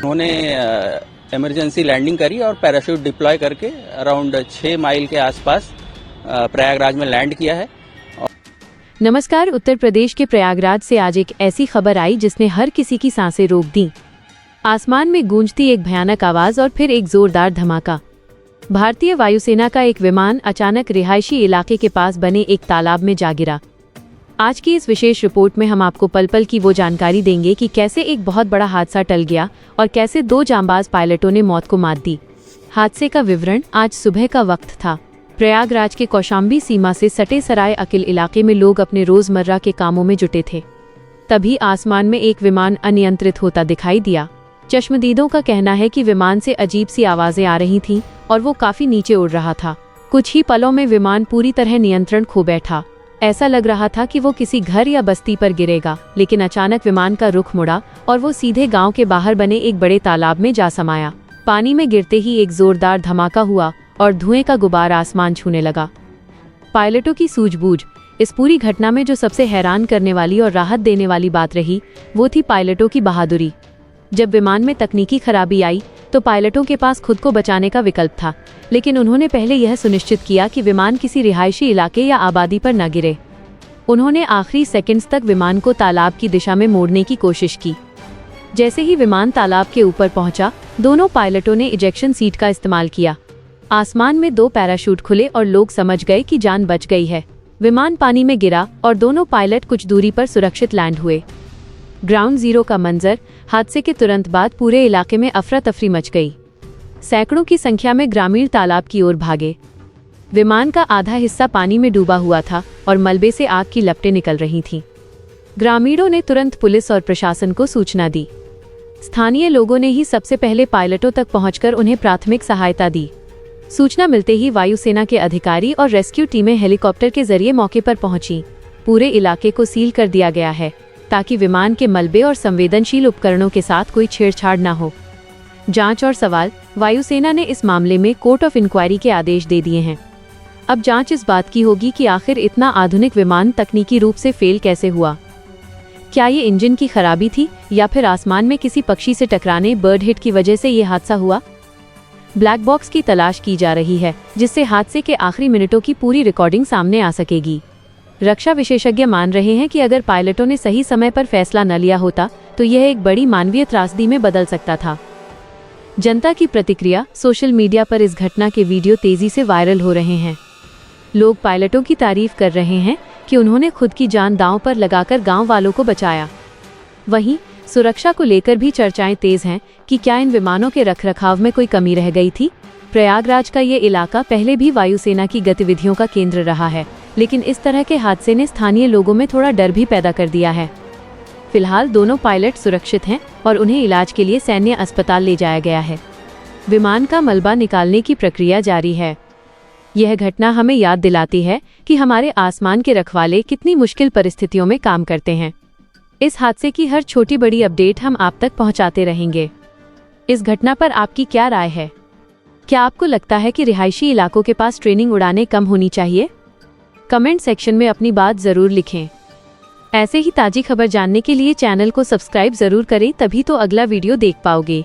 उन्होंने emergency landing करी और पैराशूट डिप्लॉय करके अराउंड 6 माइल के आसपास प्रयागराज में लैंड किया है। नमस्कार। उत्तर प्रदेश के प्रयागराज से आज एक ऐसी खबर आई जिसने हर किसी की सांसें रोक दी। आसमान में गूंजती एक भयानक आवाज और फिर एक जोरदार धमाका। भारतीय वायुसेना का एक विमान अचानक रिहायशी इलाके के पास बने एक तालाब में जा गिरा। आज की इस विशेष रिपोर्ट में हम आपको पल पल की वो जानकारी देंगे कि कैसे एक बहुत बड़ा हादसा टल गया और कैसे 2 जांबाज पायलटों ने मौत को मात दी। हादसे का विवरण। आज सुबह का वक्त था। प्रयागराज के कौशाम्बी सीमा से सटे सराय अकिल इलाके में लोग अपने रोजमर्रा के कामों में जुटे थे। तभी आसमान में एक विमान अनियंत्रित होता दिखाई दिया। चश्मदीदों का कहना है कि विमान से अजीब सी आवाजें आ रही थीं और वो काफी नीचे उड़ रहा था। कुछ ही पलों में विमान पूरी तरह नियंत्रण खो बैठा। ऐसा लग रहा था कि वो किसी घर या बस्ती पर गिरेगा, लेकिन अचानक विमान का रुख मुड़ा और वो सीधे गांव के बाहर बने एक बड़े तालाब में जा समाया। पानी में गिरते ही एक जोरदार धमाका हुआ और धुएं का गुबार आसमान छूने लगा। पायलटों की सूझबूझ। इस पूरी घटना में जो सबसे हैरान करने वाली और राहत देने वाली बात रही वो थी पायलटों की बहादुरी। जब विमान में तकनीकी खराबी आई तो पायलटों के पास खुद को बचाने का विकल्प था, लेकिन उन्होंने पहले यह सुनिश्चित किया कि विमान किसी रिहायशी इलाके या आबादी पर न गिरे। उन्होंने आखिरी सेकंड्स तक विमान को तालाब की दिशा में मोड़ने की कोशिश की। जैसे ही विमान तालाब के ऊपर पहुंचा, दोनों पायलटों ने इजेक्शन सीट का इस्तेमाल किया। आसमान में 2 पैराशूट खुले और लोग समझ गए कि जान बच गई है। विमान पानी में गिरा और दोनों पायलट कुछ दूरी पर सुरक्षित लैंड हुए। ग्राउंड जीरो का मंजर। हादसे के तुरंत बाद पूरे इलाके में अफरा तफरी मच गई। सैकड़ों की संख्या में ग्रामीण तालाब की ओर भागे। विमान का आधा हिस्सा पानी में डूबा हुआ था और मलबे से आग की लपटें निकल रही थीं। ग्रामीणों ने तुरंत पुलिस और प्रशासन को सूचना दी। स्थानीय लोगों ने ही सबसे पहले पायलटों तक पहुंचकर उन्हें प्राथमिक सहायता दी। सूचना मिलते ही वायुसेना के अधिकारी और रेस्क्यू टीमें हेलीकॉप्टर के जरिए मौके पर पहुंची। पूरे इलाके को सील कर दिया गया है ताकि विमान के मलबे और संवेदनशील उपकरणों के साथ कोई छेड़छाड़ न हो। जांच और सवाल। वायुसेना ने इस मामले में कोर्ट ऑफ इंक्वायरी के आदेश दे दिए हैं। अब जांच इस बात की होगी कि आखिर इतना आधुनिक विमान तकनीकी रूप से फेल कैसे हुआ। क्या ये इंजन की खराबी थी या फिर आसमान में किसी पक्षी से टकराने बर्ड हिट की वजह से ये हादसा हुआ। ब्लैक बॉक्स की तलाश की जा रही है, जिससे हादसे के आखिरी मिनटों की पूरी रिकॉर्डिंग सामने आ सकेगी। रक्षा विशेषज्ञ मान रहे हैं कि अगर पायलटों ने सही समय पर फैसला न लिया होता तो यह एक बड़ी मानवीय त्रासदी में बदल सकता था। जनता की प्रतिक्रिया। सोशल मीडिया पर इस घटना के वीडियो तेजी से वायरल हो रहे हैं। लोग पायलटों की तारीफ कर रहे हैं कि उन्होंने खुद की जान दांव पर लगाकर गांव वालों को बचाया। वहीं सुरक्षा को लेकर भी चर्चाएं तेज हैं कि क्या इन विमानों के रखरखाव में कोई कमी रह गई थी। प्रयागराज का ये इलाका पहले भी वायुसेना की गतिविधियों का केंद्र रहा है, लेकिन इस तरह के हादसे ने स्थानीय लोगों में थोड़ा डर भी पैदा कर दिया है। फिलहाल दोनों पायलट सुरक्षित हैं और उन्हें इलाज के लिए सैन्य अस्पताल ले जाया गया है। विमान का मलबा निकालने की प्रक्रिया जारी है। यह घटना हमें याद दिलाती है कि हमारे आसमान के रखवाले कितनी मुश्किल परिस्थितियों में काम करते हैं। इस हादसे की हर छोटी बड़ी अपडेट हम आप तक पहुंचाते रहेंगे। इस घटना पर आपकी क्या राय है? क्या आपको लगता है कि रिहायशी इलाकों के पास ट्रेनिंग उड़ानें कम होनी चाहिए? कमेंट सेक्शन में अपनी बात जरूर लिखें। ऐसे ही ताज़ी खबर जानने के लिए चैनल को सब्सक्राइब जरूर करें, तभी तो अगला वीडियो देख पाओगे।